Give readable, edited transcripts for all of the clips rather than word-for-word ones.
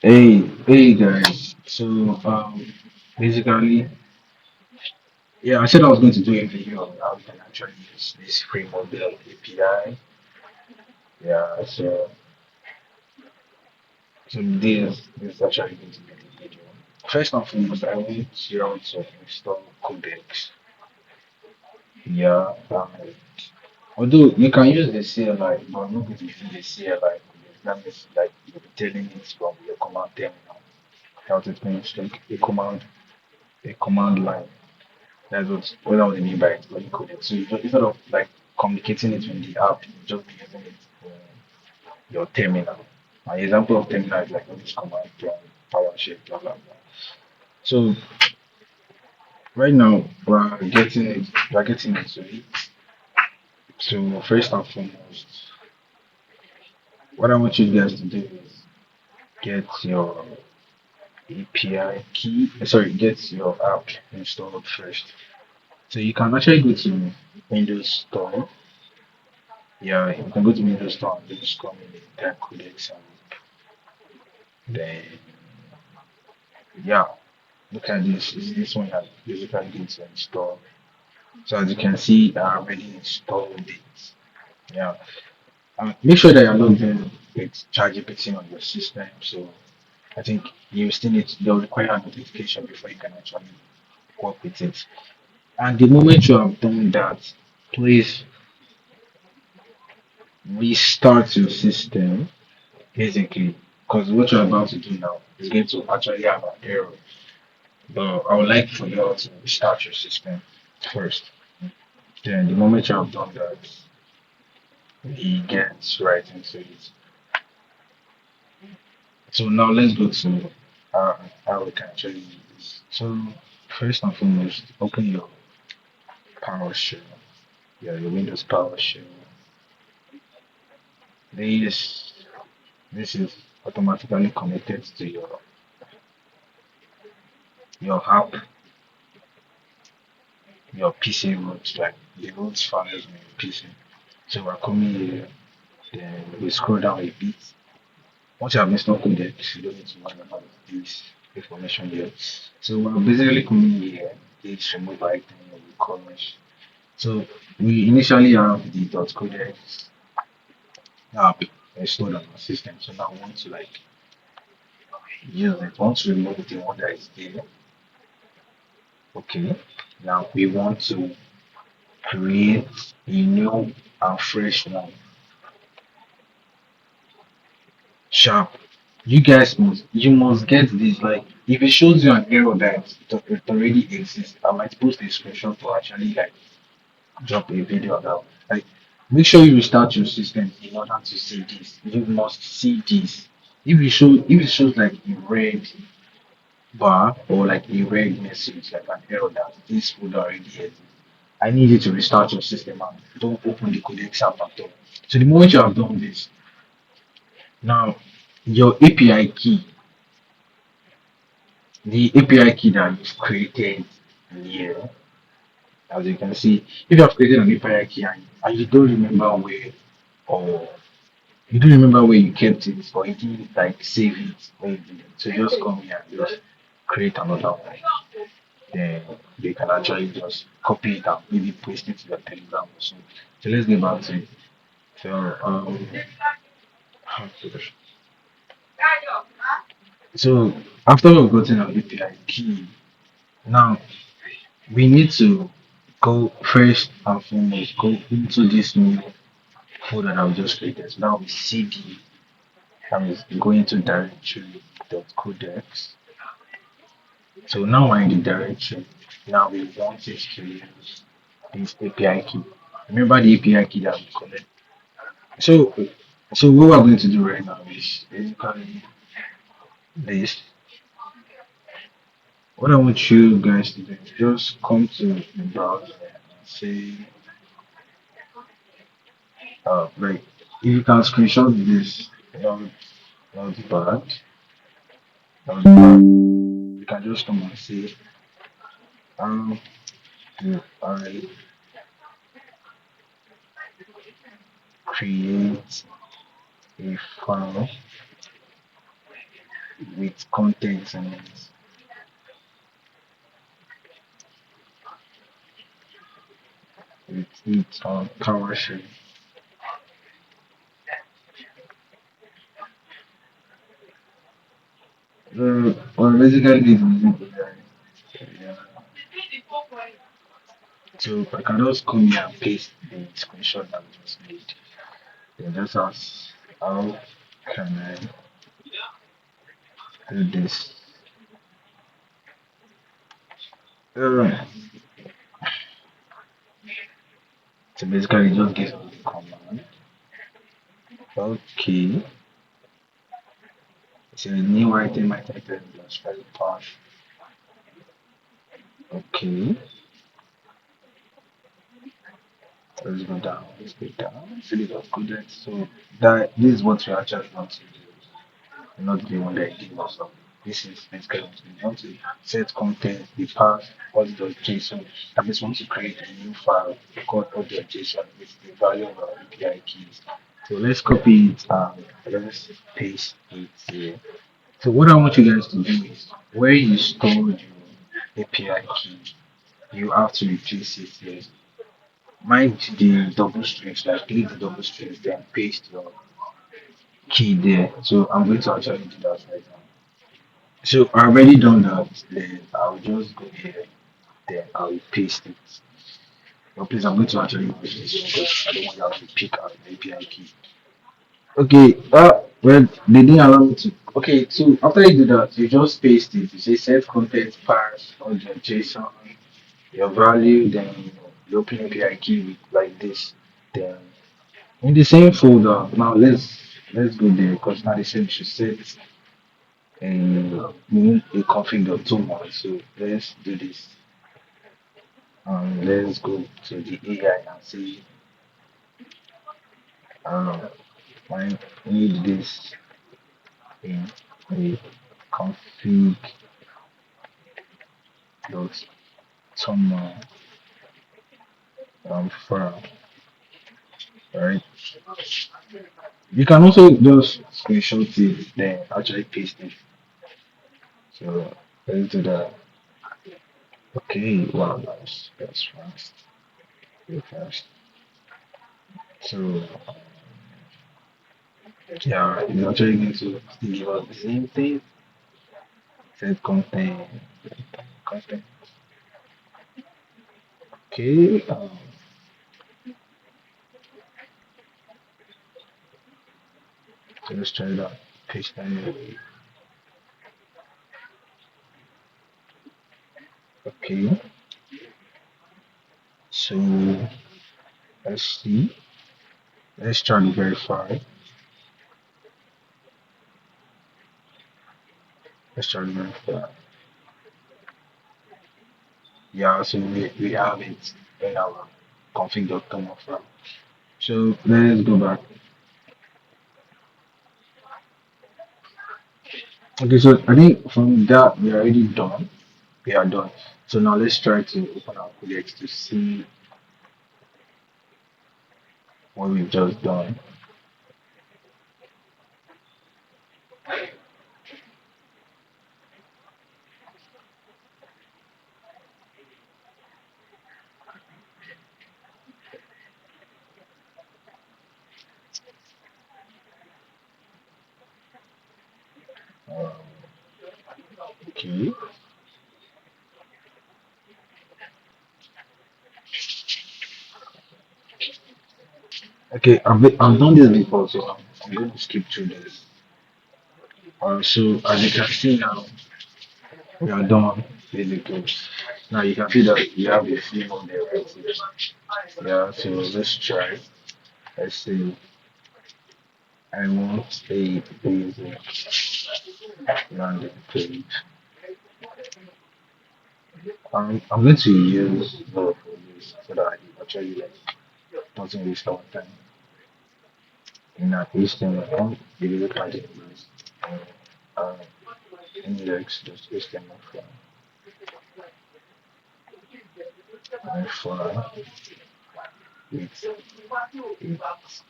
Hey guys. Basically, yeah, I said I was going to do a video on how you can actually use this free mobile API. Yeah, so this is actually going to be the video. First and foremost, I want you all to install Codex. Yeah, although you can use the CLI, but I'm not going to use the CLI. That means like you'll be telling it from your command terminal. How it means like a command line. That's what I would mean by exploring coding. So you just, instead of like communicating it with the app, you just be using it in your terminal. An example of terminal is like this command from PowerShell, blah blah blah. So right now we're getting into it. So first and foremost, what I want you guys to do is get your API key, get your app installed first. So you can actually go to Windows Store. Yeah, you can go to Windows Store and just come in the codecs and then yeah, look at this. Is this one that basically going to install. So as you can see, I already installed it. Yeah. Make sure that you're logged in with ChatGPT on your system. So I think you still need they'll require a notification before you can actually work with it. And the moment you have done that, please restart your system basically. Because what you're about to do now is going to actually have an error. But I would like for you all to restart your system first. Then the moment you have done that, he gets right into it. So now let's go to how we can actually use this. So first and foremost, open your PowerShell. Yeah, your Windows PowerShell. This this is automatically connected to your app, your PC roots, like the roots files on your PC. So we're coming here, then we scroll down a bit. Once you have installed Codex, you don't need to worry about this information here. So we're basically coming here, this remove item of the commerce. So we initially have the .codex app installed on our system. So now we want to like use it. Want to remove the one that is there. Okay. Now we want to create a new and fresh one. Sharp. You must get this. Like if it shows you an error that it already exists, I might post a screenshot to actually like drop a video about. Like make sure you restart your system in order to see this. You must see this. If it shows like a red bar or like a red message like an error that this would already exist, I need you to restart your system and don't open the codex app at all. So the moment you have done this, now your API key the API key that you've created here, as you can see, if you have created an API key and you don't remember where or you don't remember where you kept it or you didn't like save it where you did it. So you just come here and just create another one. Then you can actually just copy it and maybe paste it to your telegram or something. So let's get back to it. So so after we've gotten our API key, now we need to go first and foremost go into this new folder that we just created. So now we cd and we go into directory.codex. So now we're in the directory. Now we want it to use this API key. Remember the API key that we collect. So so what we're going to do right now is basically this. What I want you guys to do is just come to the browser and say like if you can screenshot this, that was bad. That was bad. You can just come and say, um, do I create a file with contents and with PowerShell. Well, basically, this is yeah. So I can just come here and paste the screenshot that we just made. Then just ask how can I do this? Uh, so basically, just give me the command. Okay. So new item my title plus file path. Okay. Let's go down. Let's go down. Select of codec. So that this is what we actually want to do. Not the one that give us up. This is basically what we want to set content, the path, audio.json. I just want to create a new file called audio.json with the value of our API keys. So let's copy it and let's paste it here. So what I want you guys to do is where you store your API key, you have to replace it here. Mind the double strings, like click the double strings, then paste your key there. So I'm going to actually do that right now. So I already done that. Then I'll just go here. Then I'll paste it. But please, I'm going to actually use this one because I don't want you to pick out the API key. Okay. Well, they didn't allow me to. Okay. So after you do that, you just paste it. You say set content parse or the JSON, your value, then you open API key with like this. Then in the same folder. Now let's go there because now they said you should set we need a config.toml. So let's do this. Let's go to the AI and see um I need this in a config.toml file, right? You can also just screenshot it then actually paste it. So let's do that. Okay, wow, that's fast. Very fast. So yeah, it's actually going to give us the same thing. Set content. Okay, so let's try that. Paste that in. Okay, so let's see. Let's try to verify. Let's try to verify. Yeah, so we have it in our config.toml file. So let's go back. Okay, so I think from that we're already done. We are done. So now let's try to open our codex to see what we've just done. Um, okay. Okay, I've done this before, so I'm going to skip through this. So as you can see now, we are done basically. Now you can see that you have a few on there, right? Yeah, so let's try. Let's see. I want a basic landing page. I'm going to use both of these so that it actually like doesn't waste our time. In our HTML, if you look at it, uh, index.html file with its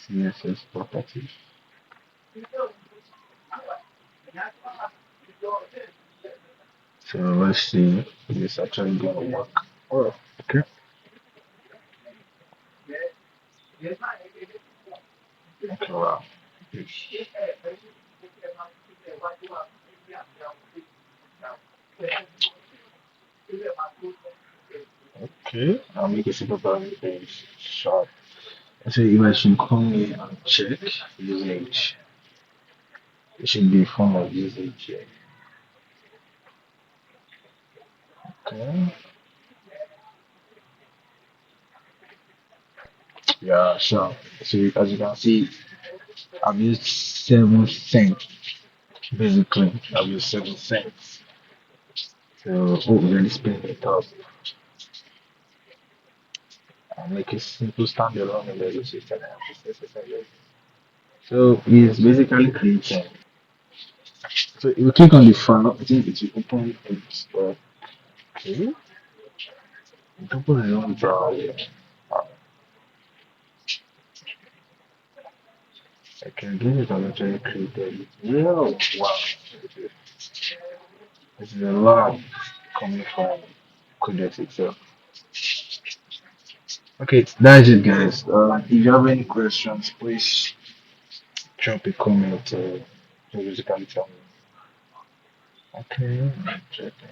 CSS properties. So let's see if it's actually gonna work. Oh, okay. Okay, wow. Okay, I'll make a simple page sharp. So you should come here and check usage. It should be a form of usage here. Okay. Yeah, sure. So as you can see, I've used 7 cents basically. I've used 7 cents. So oh, we're already spending it up. I'll make a simple standalone in the system. So it's basically creating. So if you click on the file, I think it will open it. Okay. It open a long browser. I can give it already created. Yeah, wow. This is a lot coming from Codex itself. Okay, that's it, guys. If you have any questions, please drop a comment or basically tell me. Okay, checking.